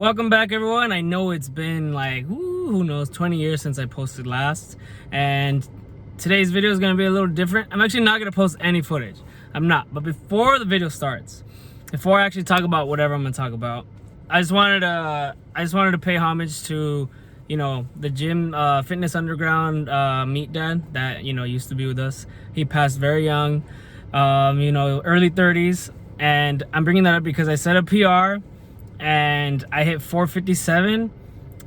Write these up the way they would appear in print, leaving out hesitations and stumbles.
Welcome back, everyone. I know it's been like, who knows, 20 years since I posted last. And today's video is going to be a little different. I'm actually not going to post any footage. I'm not. But before the video starts, before I actually talk about whatever I'm going to talk about, I just wanted to pay homage to, the gym, Fitness Underground meat dad that, used to be with us. He passed very young, early 30s. And I'm bringing that up because I set a PR and I hit 457,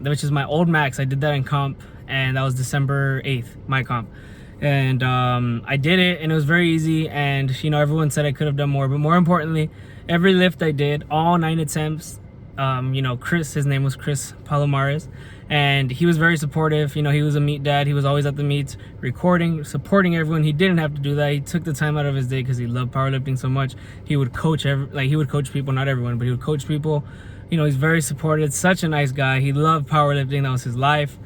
which is my old max. I did that in comp, and that was December 8th, my comp. And I did it, and it was very easy. And everyone said I could have done more, but more importantly, every lift I did, all 9 attempts. Chris, his name was Chris Palomares, and he was very supportive. He was a meat dad. He was always at the meets, recording, supporting everyone. He didn't have to do that. He took the time out of his day because he loved powerlifting so much. He would coach he would coach people, not everyone, but he would coach people. He's very supportive. Such a nice guy. He loved powerlifting. That was his life.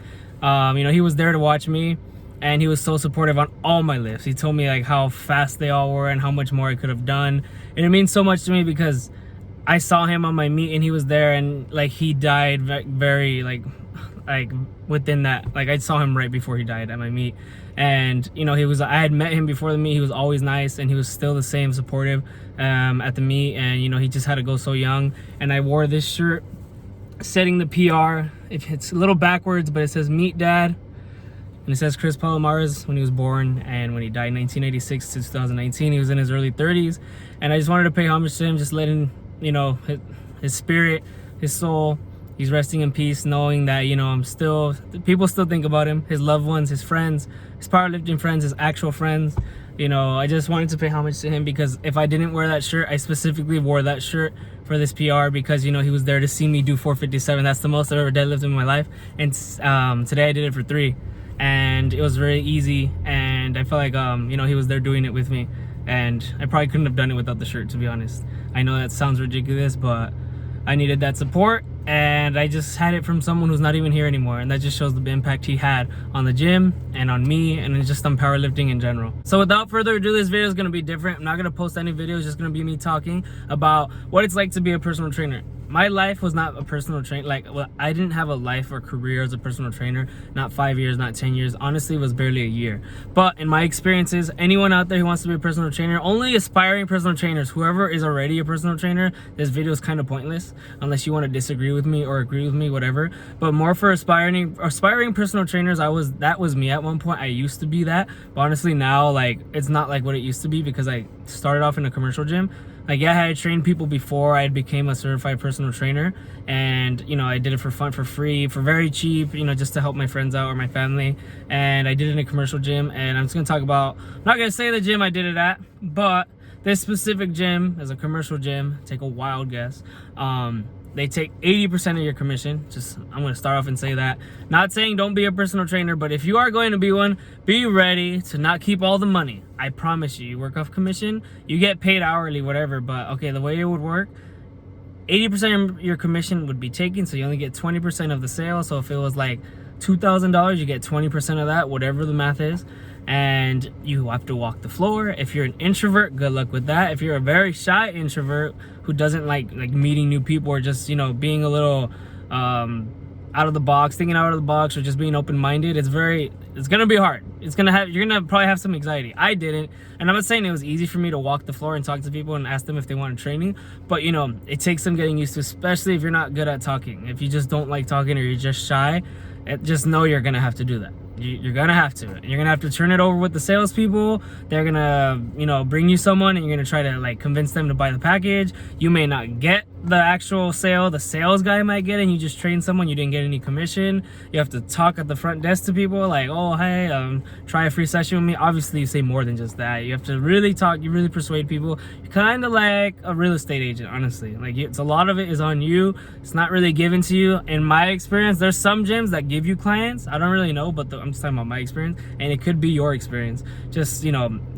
He was there to watch me, and he was so supportive on all my lifts. He told me like how fast they all were and how much more I could have done. And it means so much to me because I saw him on my meet and he was there, and like he died very like within that, like I saw him right before he died at my meet. And I had met him before the meet. He was always nice, and he was still the same supportive at the meet. And he just had to go so young. And I wore this shirt setting the PR. It's a little backwards, but it says meat dad, and it says Chris Palomares when he was born, and when he died in 1986 to 2019, he was in his early 30s. And I just wanted to pay homage to him, just letting his spirit, his soul, he's resting in peace, knowing that people still think about him, his loved ones, his friends, his powerlifting friends, his actual friends. I just wanted to pay homage to him because if I didn't wear that shirt, I specifically wore that shirt for this PR because he was there to see me do 457. That's the most I've ever deadlifted in my life. And today I did it for 3, and it was very easy, and I felt like he was there doing it with me. And I probably couldn't have done it without the shirt, to be honest. I know that sounds ridiculous, but I needed that support, and I just had it from someone who's not even here anymore. And that just shows the impact he had on the gym and on me and just on powerlifting in general. So without further ado, this video is going to be different. I'm not going to post any videos, just going to be me talking about what it's like to be a personal trainer. My life was not a personal trainer. I didn't have a life or career as a personal trainer. Not 5 years, not 10 years. Honestly, it was barely a year. But in my experiences, anyone out there who wants to be a personal trainer, only aspiring personal trainers, whoever is already a personal trainer, this video is kind of pointless unless you want to disagree with me or agree with me, whatever. But more for aspiring personal trainers, that was me at one point. I used to be that. But honestly, now it's not like what it used to be because I started off in a commercial gym. I had trained people before I became a certified personal trainer, and I did it for fun, for free, for very cheap, just to help my friends out or my family. And I did it in a commercial gym, and I'm just gonna talk about, I'm not gonna say the gym I did it at, but this specific gym is a commercial gym. Take a wild guess. They take 80% of your commission. I'm going to start off and say that. Not saying don't be a personal trainer, but if you are going to be one, be ready to not keep all the money. I promise you work off commission, you get paid hourly, whatever. But okay, the way it would work, 80% of your commission would be taken, so you only get 20% of the sale. So if it was like $2,000, you get 20% of that, whatever the math is. And you have to walk the floor. If you're an introvert, good luck with that. If you're a very shy introvert who doesn't like meeting new people or just being a little out of the box, thinking out of the box, or just being open-minded, it's gonna be hard. You're gonna probably have some anxiety. I didn't, and I'm not saying it was easy for me to walk the floor and talk to people and ask them if they wanted training, but it takes some getting used to, especially if you're not good at talking. If you just don't like talking or you're just shy, just know you're gonna have to do that. You're gonna have to. You're gonna have to turn it over with the salespeople. They're gonna, bring you someone, and you're gonna try to convince them to buy the package. You may not get the actual sale. The sales guy might get it, and you just train someone. You didn't get any commission. You have to talk at the front desk to people like, oh, hey, try a free session with me. Obviously, you say more than just that. You have to really talk. You really persuade people. You're kind of like a real estate agent, honestly. It's a lot of it is on you. It's not really given to you. In my experience, there's some gyms that give you clients. I don't really know, but I'm just talking about my experience, and it could be your experience. Just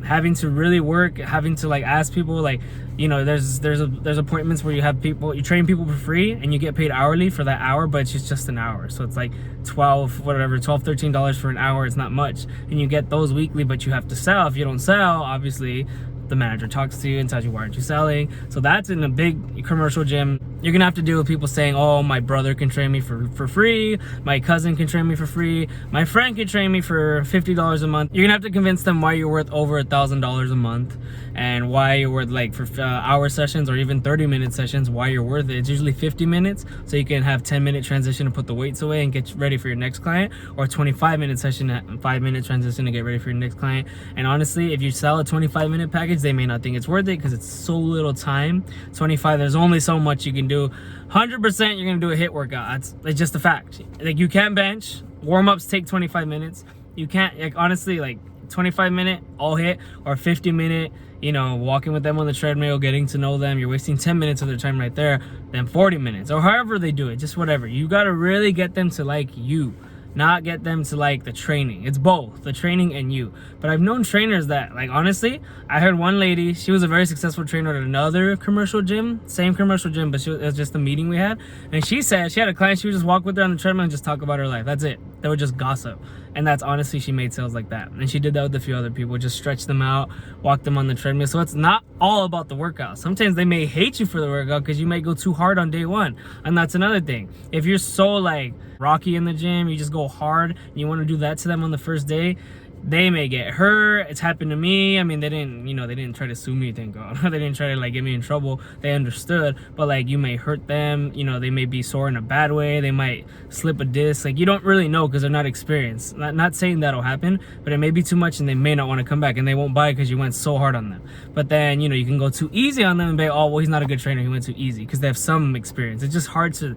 having to really work, having to ask people there's appointments where you train people for free and you get paid hourly for that hour, but it's just an hour. So it's like $13 for an hour. It's not much, and you get those weekly, but you have to sell. If you don't sell, obviously the manager talks to you and tells you, why aren't you selling? So that's in a big commercial gym. You're gonna have to deal with people saying, oh, my brother can train me for free, my cousin can train me for free, my friend can train me for $50 a month. You're gonna have to convince them why you're worth over $1,000 a month, and why you're worth, like, for hour sessions or even 30-minute sessions, why you're worth it. It's usually 50 minutes, so you can have 10-minute transition to put the weights away and get ready for your next client, or 25-minute session, 5-minute transition to get ready for your next client. And honestly, if you sell a 25-minute package, they may not think it's worth it because it's so little time. 25, there's only so much you can do. 100% you're gonna do a HIIT workout. It's just a fact. Like, you can't bench. Warm-ups take 25 minutes. You can't, like, honestly, like, 25-minute all HIIT or 50-minute, you know, walking with them on the treadmill, getting to know them. You're wasting 10 minutes of their time right there. Then 40 minutes, or however they do it, just whatever. You gotta really get them to like you, not get them to like the training. It's both the training and you. But I've known trainers that, like, honestly, I heard one lady, she was a very successful trainer at another commercial gym, same commercial gym, but it was just a meeting we had. And she said she had a client, she would just walk with her on the treadmill and just talk about her life. That's it. They would just gossip. And that's, honestly, she made sales like that. And she did that with a few other people, just stretch them out, walk them on the treadmill. So it's not all about the workout. Sometimes they may hate you for the workout because you may go too hard on day one. And that's another thing. If you're so, like, rocky in the gym, you just go hard, and you want to do that to them on the first day, they may get hurt. It's happened to me. I mean, they didn't try to sue me, thank God. They didn't try to, like, get me in trouble. They understood. But, like, you may hurt them. You know, they may be sore in a bad way. They might slip a disc. Like, you don't really know because they're not experienced. Not saying that'll happen, but it may be too much and they may not want to come back, and they won't buy because you went so hard on them. But then, you know, you can go too easy on them and be, oh, well, he's not a good trainer, he went too easy, because they have some experience. It's just hard to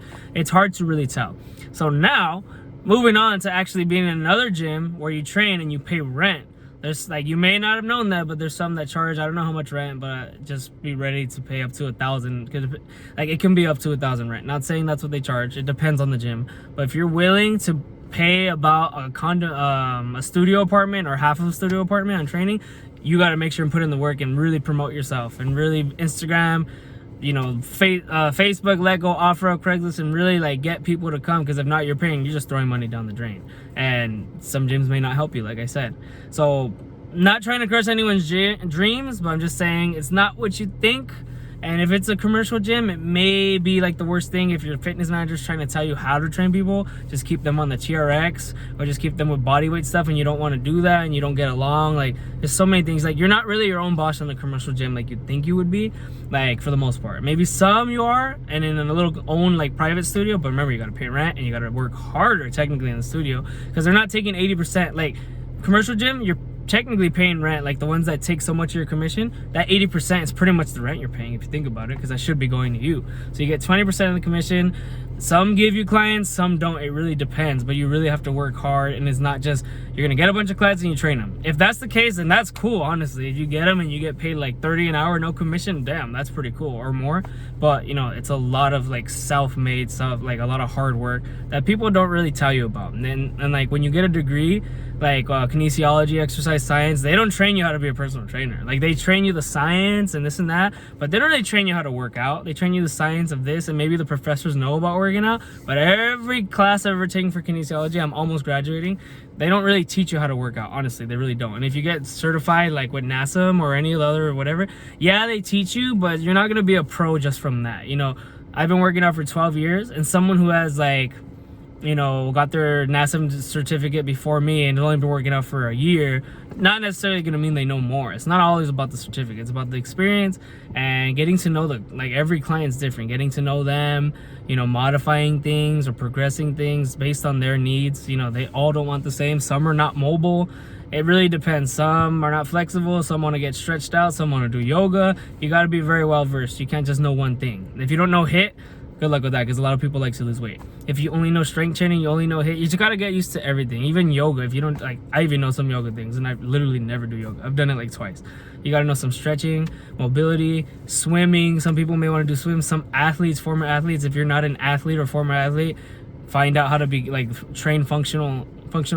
really tell. So now, moving on to actually being in another gym where you train and you pay rent. There's, like, you may not have known that, but there's some that charge, I don't know how much rent, but just be ready to pay up to $1,000. Like, it can be up to $1,000 rent. Not saying that's what they charge. It depends on the gym. But if you're willing to pay about a studio apartment or half of a studio apartment on training, you got to make sure and put in the work and really promote yourself, and really Instagram, you know, Facebook, Letgo, OfferUp, Craigslist, and really, like, get people to come, because if not, you're just throwing money down the drain. And some gyms may not help you, like I said. So, not trying to crush anyone's dreams, but I'm just saying it's not what you think. And if it's a commercial gym, it may be like the worst thing. If your fitness manager is trying to tell you how to train people, just keep them on the TRX, or just keep them with bodyweight stuff, and you don't want to do that and you don't get along. Like, there's so many things. Like, you're not really your own boss in the commercial gym like you'd think you would be, like, for the most part. Maybe some you are, and in a little own, like, private studio, but remember, you got to pay rent and you got to work harder technically in the studio, because they're not taking 80%. Like, commercial gym, you're technically paying rent. Like, the ones that take so much of your commission, that 80% is pretty much the rent you're paying, if you think about it, because that should be going to you. So you get 20% of the commission. Some give you clients, some don't. It really depends, but you really have to work hard, and it's not just you're gonna get a bunch of clients and you train them. If that's the case, then that's cool, honestly. If you get them and you get paid like $30 an hour, no commission, damn, that's pretty cool, or more. But, you know, it's a lot of, like, self-made stuff, like a lot of hard work that people don't really tell you about. And like, when you get a degree, like kinesiology, exercise science, they don't train you how to be a personal trainer. Like, they train you the science and this and that, but they don't really train you how to work out. They train you the science of this, and maybe the professors know about working out, but every class I've ever taken for kinesiology, I'm almost graduating, they don't really teach you how to work out. Honestly, they really don't. And if you get certified, like with NASM or any other or whatever, yeah, they teach you, but you're not gonna be a pro just from that. You know, I've been working out for 12 years, and someone who has, like, you know, got their NASM certificate before me and only been working out for a year, not necessarily going to mean they know more. It's not always about the certificate. It's about the experience and getting to know like, every client's different. Getting to know them, you know, modifying things or progressing things based on their needs. You know, they all don't want the same. Some are not mobile. It really depends. Some are not flexible. Some want to get stretched out. Some want to do yoga. You got to be very well versed. You can't just know one thing. If you don't know HIIT, good luck with that, because a lot of people like to lose weight. If you only know strength training, you only know HIIT, you just gotta get used to everything. Even yoga, if you don't, like, I even know some yoga things, and I literally never do yoga. I've done it like twice. You gotta know some stretching, mobility, swimming. Some people may want to do swim. Some athletes, former athletes, if you're not an athlete or former athlete, find out how to be, like, train functional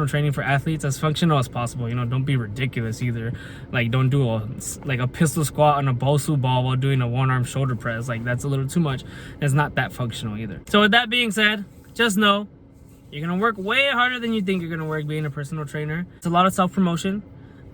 training for athletes, as functional as possible. You know, don't be ridiculous either. Like, don't do a pistol squat on a Bosu ball while doing a one-arm shoulder press. Like, that's a little too much. It's not that functional either. So with that being said, just know you're gonna work way harder than you think you're gonna work being a personal trainer. It's a lot of self-promotion,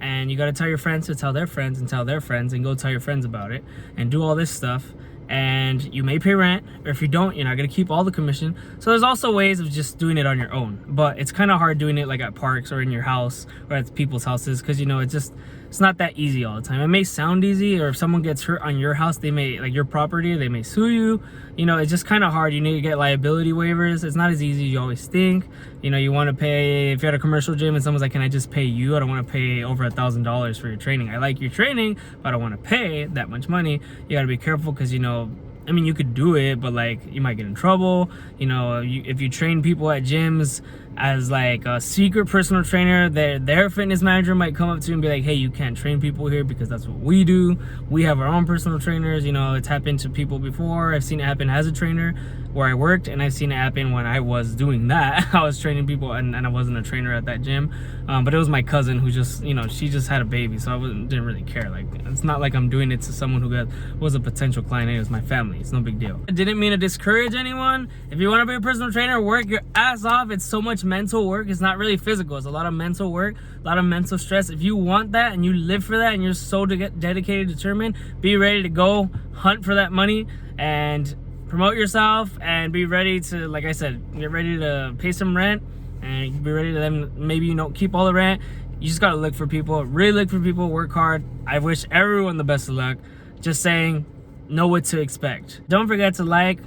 and you gotta tell your friends to tell their friends and tell their friends, and go tell your friends about it, and do all this stuff. and you may pay rent, or if you don't, you're not gonna keep all the commission. So there's also ways of just doing it on your own, but it's kind of hard doing it like at parks or in your house or at people's houses, because you know it's not that easy all the time. It may sound easy, or if someone gets hurt on your house, they may, like your property, they may sue you. You know, it's just kind of hard. You need to get liability waivers. It's not as easy as you always think. You know, you want to pay, if you're at a commercial gym and someone's like, can I just pay you? I don't want to pay over $1,000 for your training. I like your training, but I don't want to pay that much money. You got to be careful, because, you know, I mean, you could do it, but like you might get in trouble. You know, if you train people at gyms as like a secret personal trainer, their fitness manager might come up to you and be like, hey, you can't train people here, because that's what we do. We have our own personal trainers. You know, it's happened to people before. I've seen it happen as a trainer where I worked, and I've seen it happen when I was doing that. I was training people, and I wasn't a trainer at that gym, but it was my cousin who just, you know, she just had a baby, so I didn't really care. Like, it's not like I'm doing it to someone who was a potential client. It was my family. It's no big deal. I didn't mean to discourage anyone. If you want to be a personal trainer, work your ass off. It's so much mental work. It's not really physical. It's a lot of mental work, a lot of mental stress. If you want that and you live for that and you're so dedicated, determined, be ready to go hunt for that money and promote yourself, and be ready to, like I said, get ready to pay some rent, and be ready to then maybe, you know, keep all the rent. You just gotta look for people, really look for people, work hard. I wish everyone the best of luck. Just saying, know what to expect. Don't forget to like,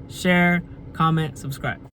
share, comment, subscribe.